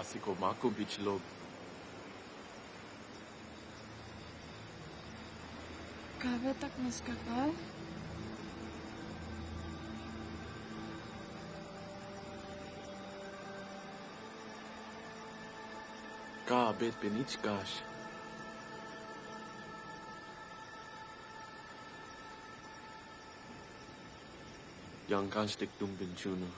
Kasi ko Mako Beach Log. Kabe tak maskakal? Ka bet Benichkash. Yang Kanshtik Dumbin Chuno.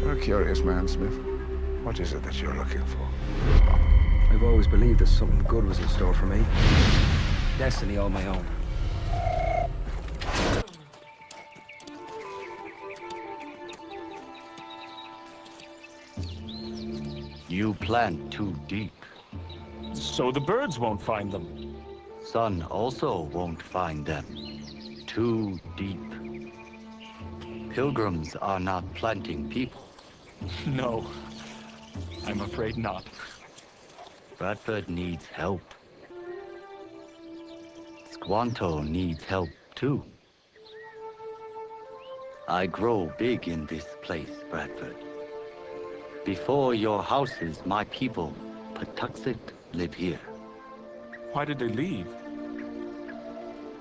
You're a curious man, Smith. What is it that you're looking for? I've always believed that something good was in store for me. Destiny all my own. You plant too deep. So the birds won't find them. Sun also won't find them. Too deep. Pilgrims are not planting people. No, I'm afraid not. Bradford needs help. Squanto needs help too. I grow big in this place, Bradford. Before your houses, my people, Patuxet, live here. Why did they leave?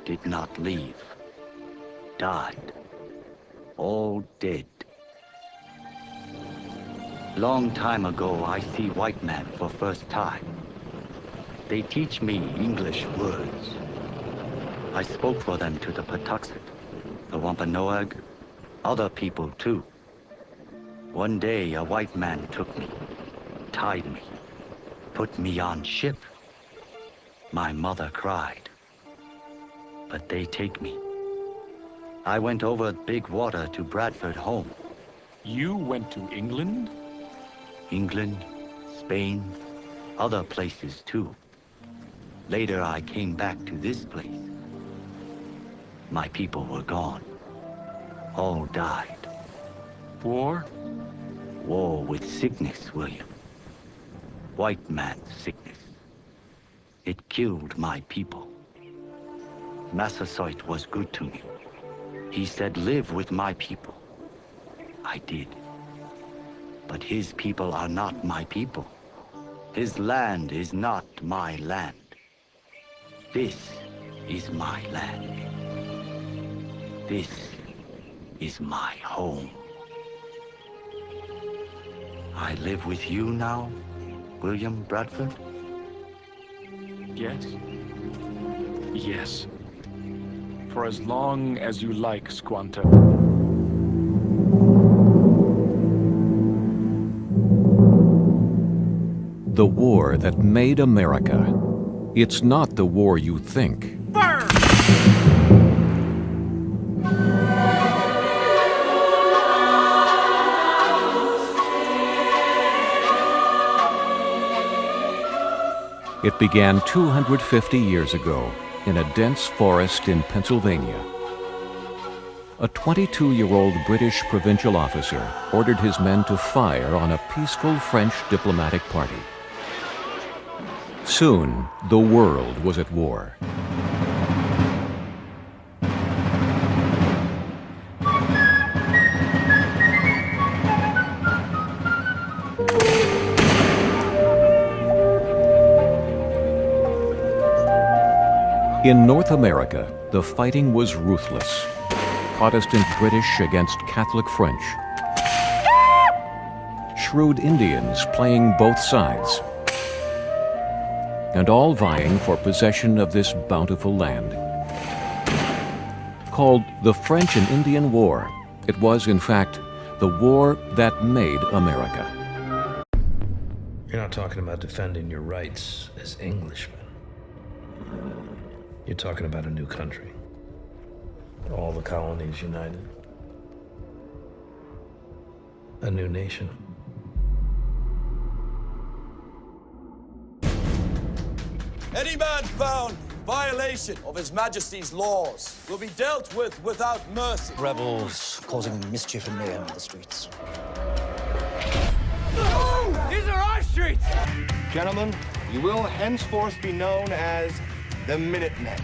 Did not leave. Died. All dead. Long time ago, I see white man for first time. They teach me English words. I spoke for them to the Patuxet, the Wampanoag, other people too. One day, a white man took me, tied me, put me on ship. My mother cried. But they take me. I went over big water to Bradford home. You went to England? England, Spain, other places too. Later I came back to this place. My people were gone. All died. War? War with sickness, William. White man's sickness. It killed my people. Massasoit was good to me. He said, live with my people. I did. But his people are not my people. His land is not my land. This is my land. This is my home. I live with you now, William Bradford? Yes. Yes. For as long as you like, Squanto. The war that made America. It's not the war you think. It began 250 years ago in a dense forest in Pennsylvania. A 22-year-old British provincial officer ordered his men to fire on a peaceful French diplomatic party. Soon, the world was at war. In North America, the fighting was ruthless. Protestant British against Catholic French. Shrewd Indians playing both sides. And all vying for possession of this bountiful land. Called the French and Indian War, it was, in fact, the war that made America. You're not talking about defending your rights as Englishmen. You're talking about a new country. All the colonies united. A new nation. Any man found violation of His Majesty's laws will be dealt with without mercy. Rebels causing mischief and mayhem in the streets. These are our streets! Gentlemen, you will henceforth be known as the Minutemen.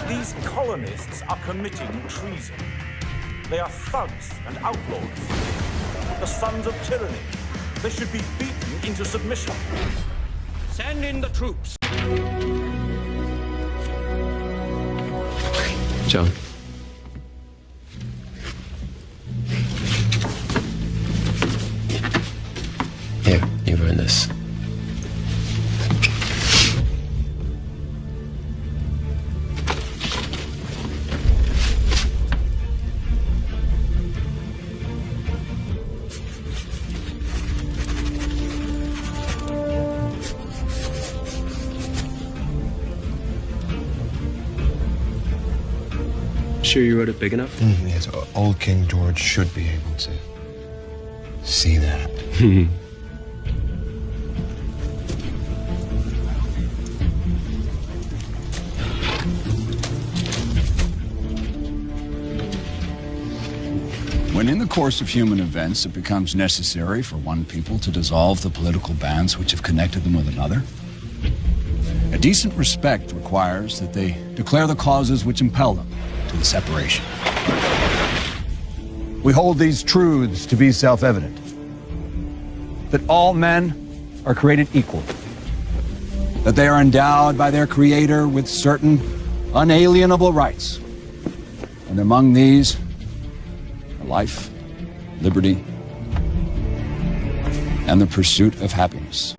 These colonists are committing treason. They are thugs and outlaws, the sons of tyranny. They should be beaten into submission. Send in the troops. John. Here, you've earned this. Sure you wrote it big enough? Yes, old King George should be able to see that. When in the course of human events it becomes necessary for one people to dissolve the political bands which have connected them with another, a decent respect requires that they declare the causes which impel them to the separation. We hold these truths to be self-evident. That all men are created equal. That they are endowed by their Creator with certain unalienable rights. And among these are life, liberty, and the pursuit of happiness.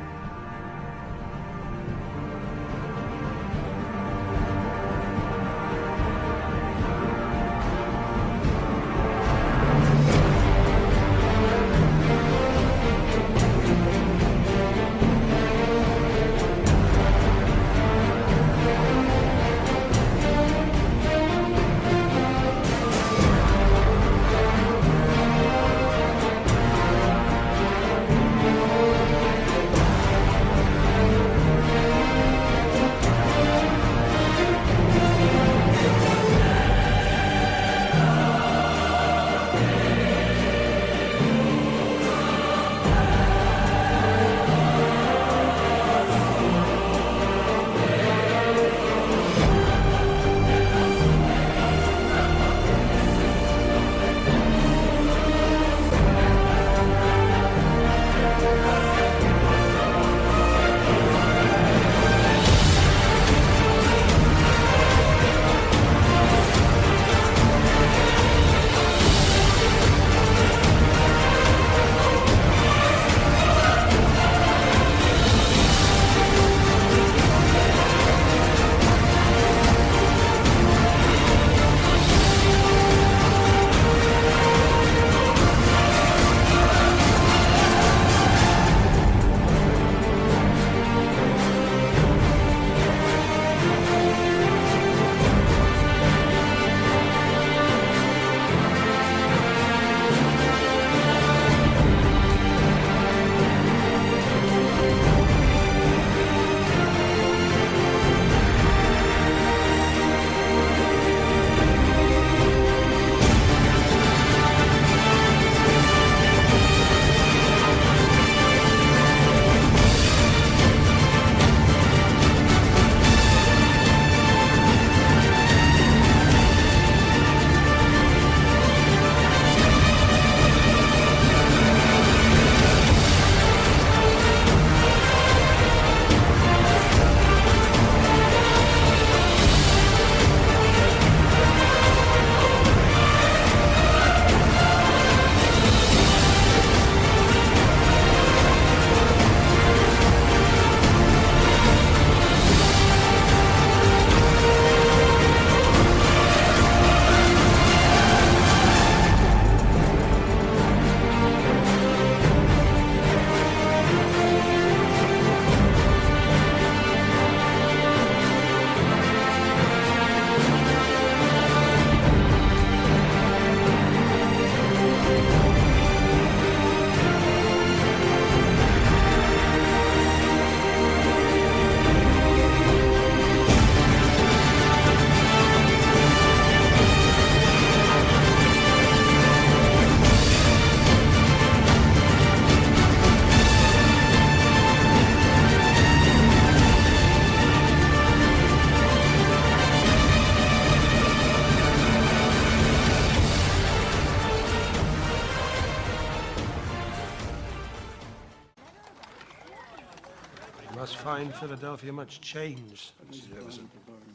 find Philadelphia much changed since Jefferson?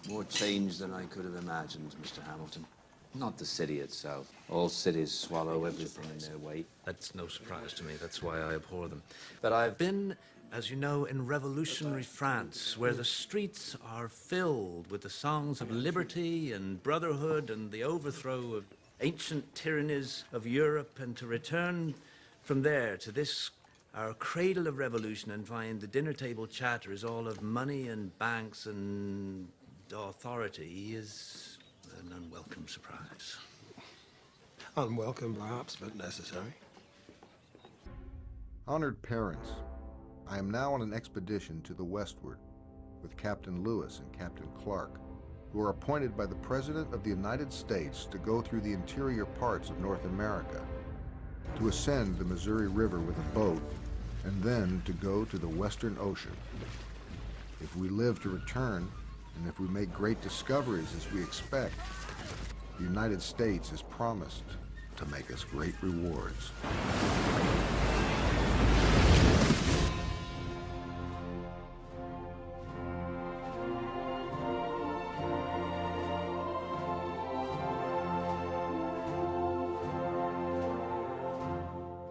More change than I could have imagined, Mr. Hamilton. Not the city itself. All cities swallow everything in their weight. That's no surprise to me. That's why I abhor them. But I've been, as you know, in revolutionary France, where the streets are filled with the songs of liberty and brotherhood and the overthrow of ancient tyrannies of Europe, and to return from there to this, our cradle of revolution, and find the dinner table chatter is all of money and banks and authority is an unwelcome surprise. Unwelcome, perhaps, but necessary. Honored parents, I am now on an expedition to the westward with Captain Lewis and Captain Clark, who are appointed by the President of the United States to go through the interior parts of North America, to ascend the Missouri River with a boat, and then to go to the Western Ocean. If we live to return, and if we make great discoveries as we expect, the United States has promised to make us great rewards.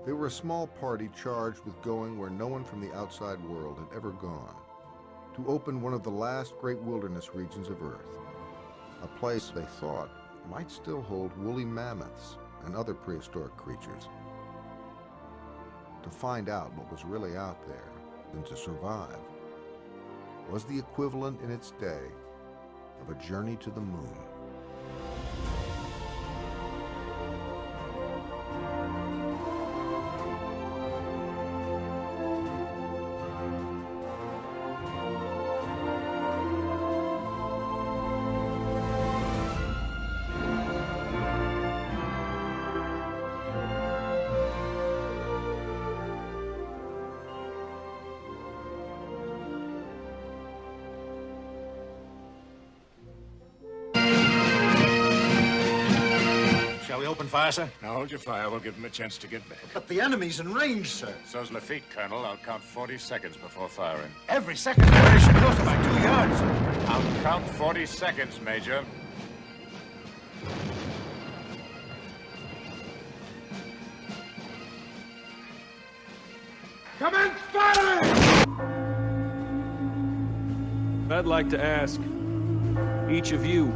They were a small party charged with going where no one from the outside world had ever gone, to open one of the last great wilderness regions of Earth, a place they thought might still hold woolly mammoths and other prehistoric creatures. To find out what was really out there and to survive was the equivalent in its day of a journey to the moon. Shall we open fire, sir? Now hold your fire. We'll give them a chance to get back. But the enemy's in range, sir. So's Lafitte, Colonel. I'll count 40 seconds before firing. Every second they're closer by 2 yards. I'll count 40 seconds, Major. Commence firing! I'd like to ask each of you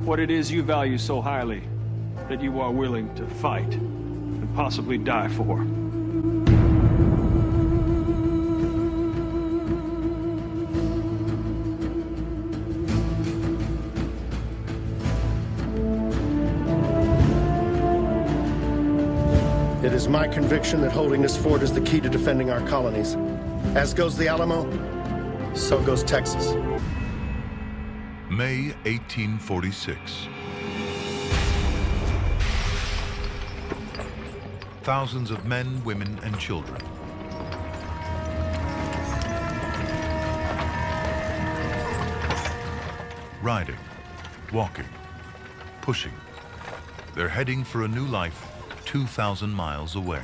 what it is you value so highly that you are willing to fight and possibly die for. It is my conviction that holding this fort is the key to defending our colonies. As goes the Alamo, so goes Texas. May 1846. Thousands of men, women, and children. Riding, walking, pushing. They're heading for a new life 2,000 miles away.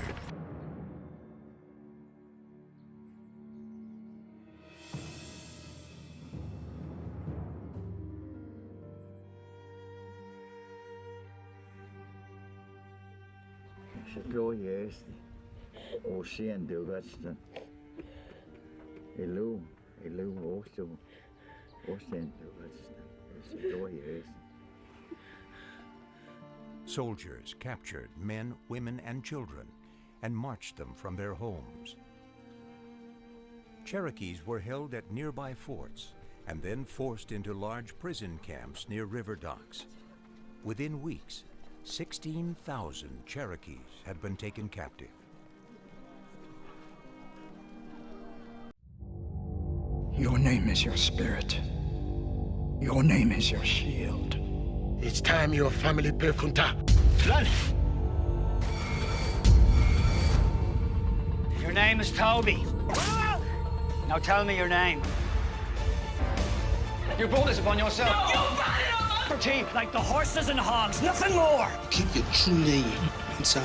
Soldiers captured men, women, and children and marched them from their homes. Cherokees were held at nearby forts and then forced into large prison camps near river docks. Within weeks, 16,000 Cherokees had been taken captive. Your name is your spirit. Your name is your shield. It's time your family pay Kunta. Run! Your name is Toby. Now tell me your name. You brought this upon yourself. No, you brought it on your teeth like the horses and hogs, nothing more. Keep your true name inside.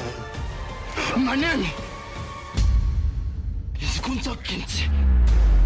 My name is Kunta Kinte.